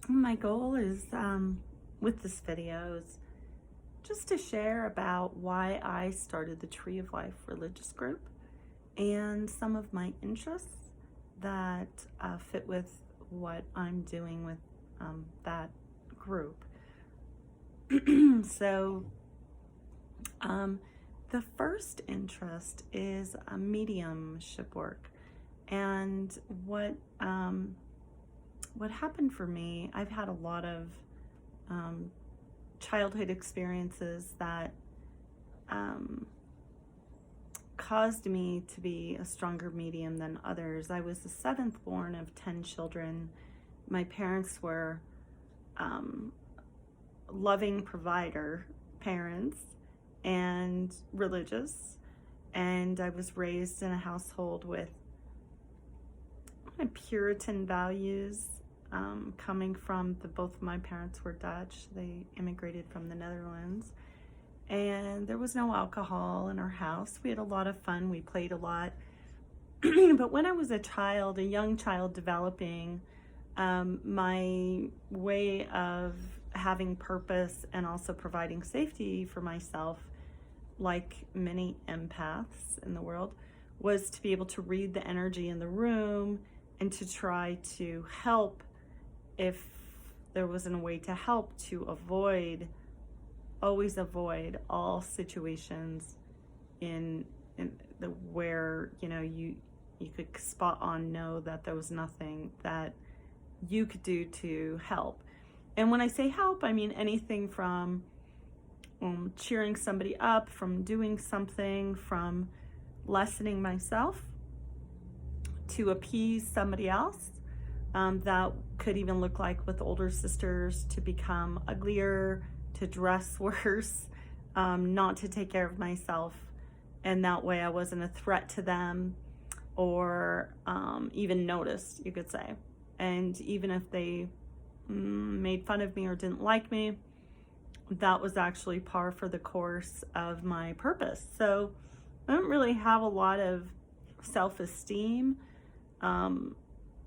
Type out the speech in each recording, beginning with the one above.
My goal is with this video is just to share about why I started the Tree of Life religious group and some of my interests that fit with what I'm doing with that group. So, um, the first interest is mediumship work, and what happened for me. I've had a lot of um, childhood experiences that um, caused me to be a stronger medium than others. I was the seventh born of 10 children. My parents were um, loving provider parents and religious, and I was raised in a household with Puritan values. Coming from both of my parents were Dutch. They immigrated from the Netherlands, and there was no alcohol in our house. We had a lot of fun. We played a lot. But when I was a young child developing, my way of having purpose and also providing safety for myself, like many empaths in the world, was to be able to read the energy in the room and to try to help if there wasn't a way to help, to always avoid all situations in the where you could spot on know that there was nothing that you could do to help. And when I say help, I mean anything from cheering somebody up, from doing something, from lessening myself to appease somebody else. That could even look like with older sisters to become uglier, to dress worse, not to take care of myself. And that way I wasn't a threat to them or even noticed, you could say. And even if they made fun of me or didn't like me, that was actually par for the course of my purpose. So I don't really have a lot of self-esteem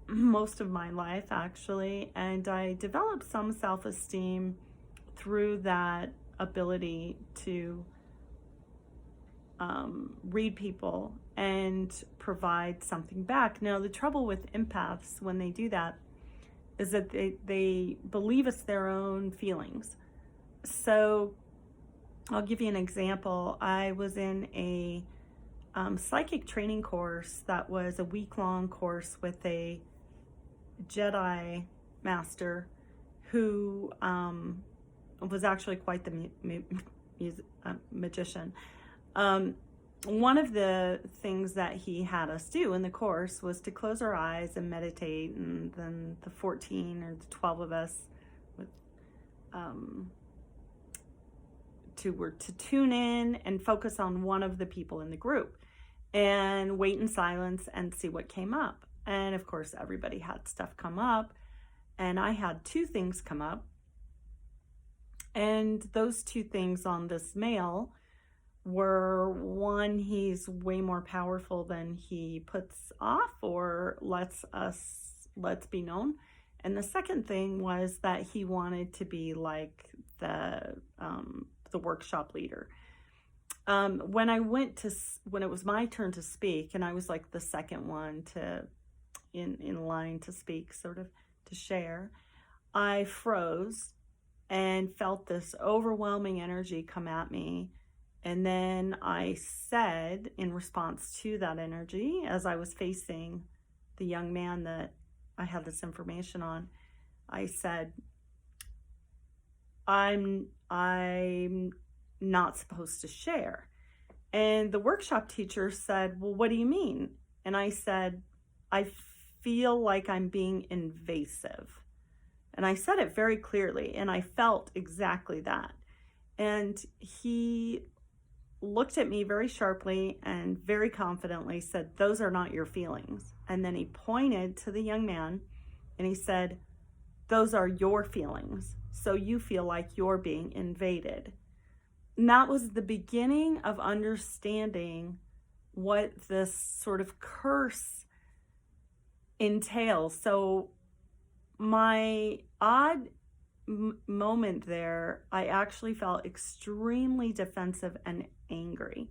most of my life, actually, and I developed some self-esteem through that ability to read people and provide something back. Now, the trouble with empaths when they do that is that they believe it's their own feelings. So I'll give you an example. I was in a psychic training course that was a week-long course with a Jedi master who was actually quite the magician. One of the things that he had us do in the course was to close our eyes and meditate, and then the 14 or the 12 of us were to tune in and focus on one of the people in the group and wait in silence and see what came up. And of course, everybody had stuff come up, and I had two things come up. And those two things on this male were, one, he's way more powerful than he puts off or lets be known. And the second thing was that he wanted to be like the workshop leader. When it was my turn to speak, and I was like the second one in line to speak, sort of to share, I froze and felt this overwhelming energy come at me. And then I said, in response to that energy, as I was facing the young man that I had this information on, I said, I'm not supposed to share. And the workshop teacher said, well, what do you mean? And I said, I feel like I'm being invasive. And I said it very clearly, and I felt exactly that. And he looked at me very sharply and very confidently said, those are not your feelings. And then he pointed to the young man and he said, those are your feelings. So you feel like you're being invaded. And that was the beginning of understanding what this sort of curse entails. So my odd moment there, I actually felt extremely defensive and angry.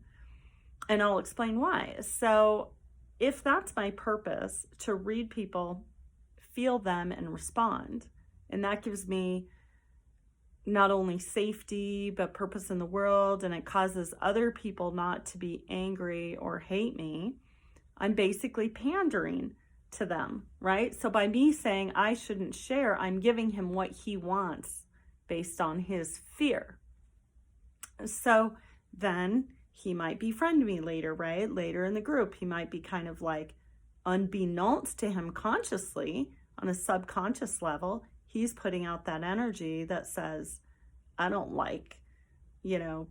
And I'll explain why. So, if that's my purpose, to read people, feel them, and respond, and that gives me not only safety, but purpose in the world, and it causes other people not to be angry or hate me, I'm basically pandering to them, right? So by me saying I shouldn't share, I'm giving him what he wants based on his fear. So then he might befriend me later, right? Later in the group, he might be kind of like, unbeknownst to him consciously, on a subconscious level, he's putting out that energy that says, I don't like,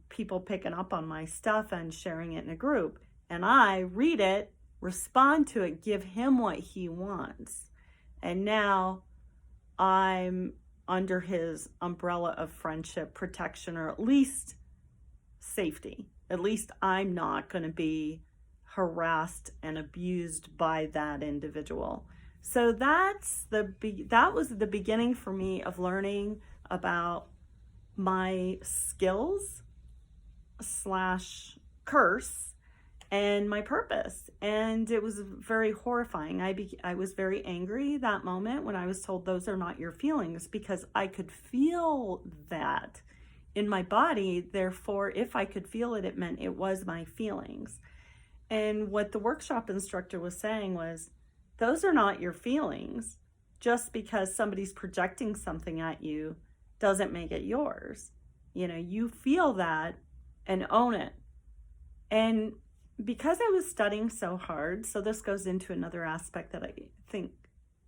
people picking up on my stuff and sharing it in a group. And I read it, respond to it, give him what he wants. And now I'm under his umbrella of friendship, protection, or at least safety. At least I'm not going to be harassed and abused by that individual. So that was the beginning for me of learning about my skills / curse and my purpose. And it was very horrifying. I was very angry that moment when I was told those are not your feelings, because I could feel that in my body. Therefore, if I could feel it, it meant it was my feelings. And what the workshop instructor was saying was, those are not your feelings. Just because somebody's projecting something at you doesn't make it yours. You feel that and own it. And because I was studying so hard, so this goes into another aspect that I think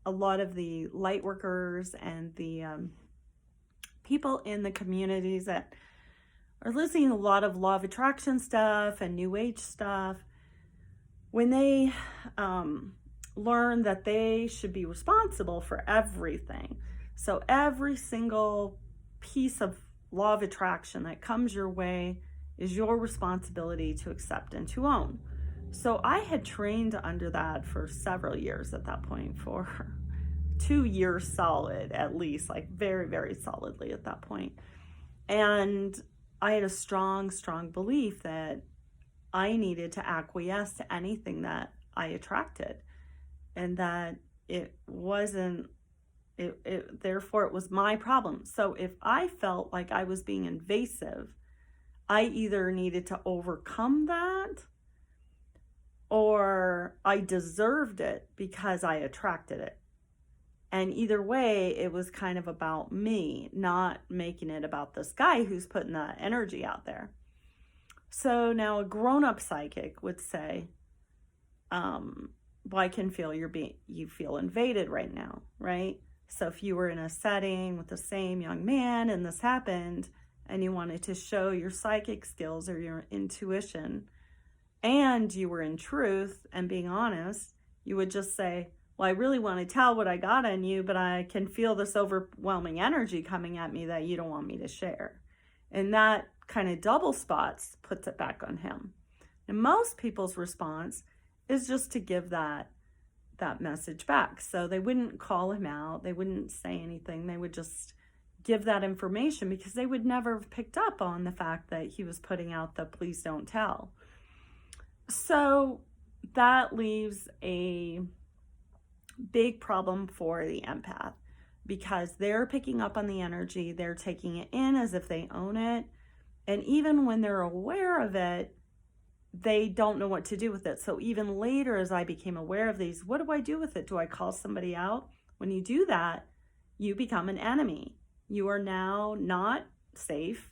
a lot of the light workers and the people in the communities that are listening to a lot of law of attraction stuff and new age stuff, when they learn that they should be responsible for everything. So every single piece of law of attraction that comes your way is your responsibility to accept and to own. So I had trained under that for several years at that point, for 2 years solid, at least, like very, very solidly at that point. And I had a strong, strong belief that I needed to acquiesce to anything that I attracted, and that it wasn't, therefore it was my problem. So if I felt like I was being invasive, I either needed to overcome that, or I deserved it because I attracted it. And either way, it was kind of about me, not making it about this guy who's putting that energy out there. So now a grown-up psychic would say, well, I can feel you feel invaded right now, right? So if you were in a setting with the same young man and this happened, and you wanted to show your psychic skills or your intuition, and you were in truth and being honest, you would just say, well, I really want to tell what I got on you, but I can feel this overwhelming energy coming at me that you don't want me to share. And that kind of double spots puts it back on him. And most people's response is just to give that message back. So they wouldn't call him out. They wouldn't say anything. They would just give that information, because they would never have picked up on the fact that he was putting out the please don't tell. So that leaves a big problem for the empath, because they're picking up on the energy, they're taking it in as if they own it, and even when they're aware of it, they don't know what to do with it. So even later, as I became aware of these, what do I do with it? Do I call somebody out? When you do that, you become an enemy. You are now not safe.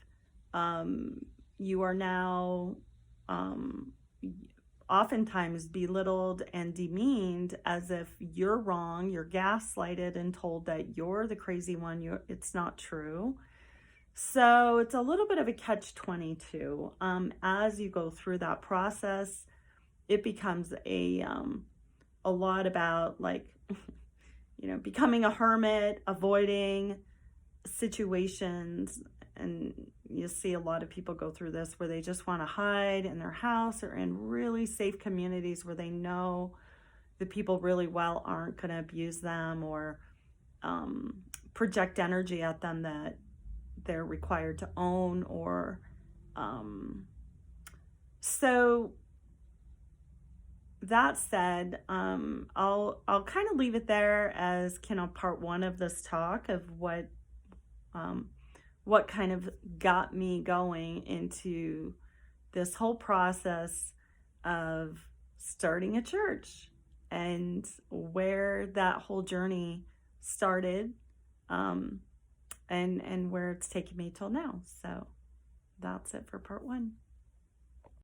You are now oftentimes belittled and demeaned as if you're wrong, you're gaslighted and told that you're the crazy one. It's not true. So it's a little bit of a catch-22. As you go through that process, it becomes a lot about becoming a hermit, avoiding situations. And you see a lot of people go through this where they just want to hide in their house or in really safe communities where they know the people really well aren't going to abuse them, or project energy at them that they're required to own, or so that said, I'll kind of leave it there as kind of part one of this talk of what kind of got me going into this whole process of starting a church, and where that whole journey started, and where it's taken me till now. So that's it for part one.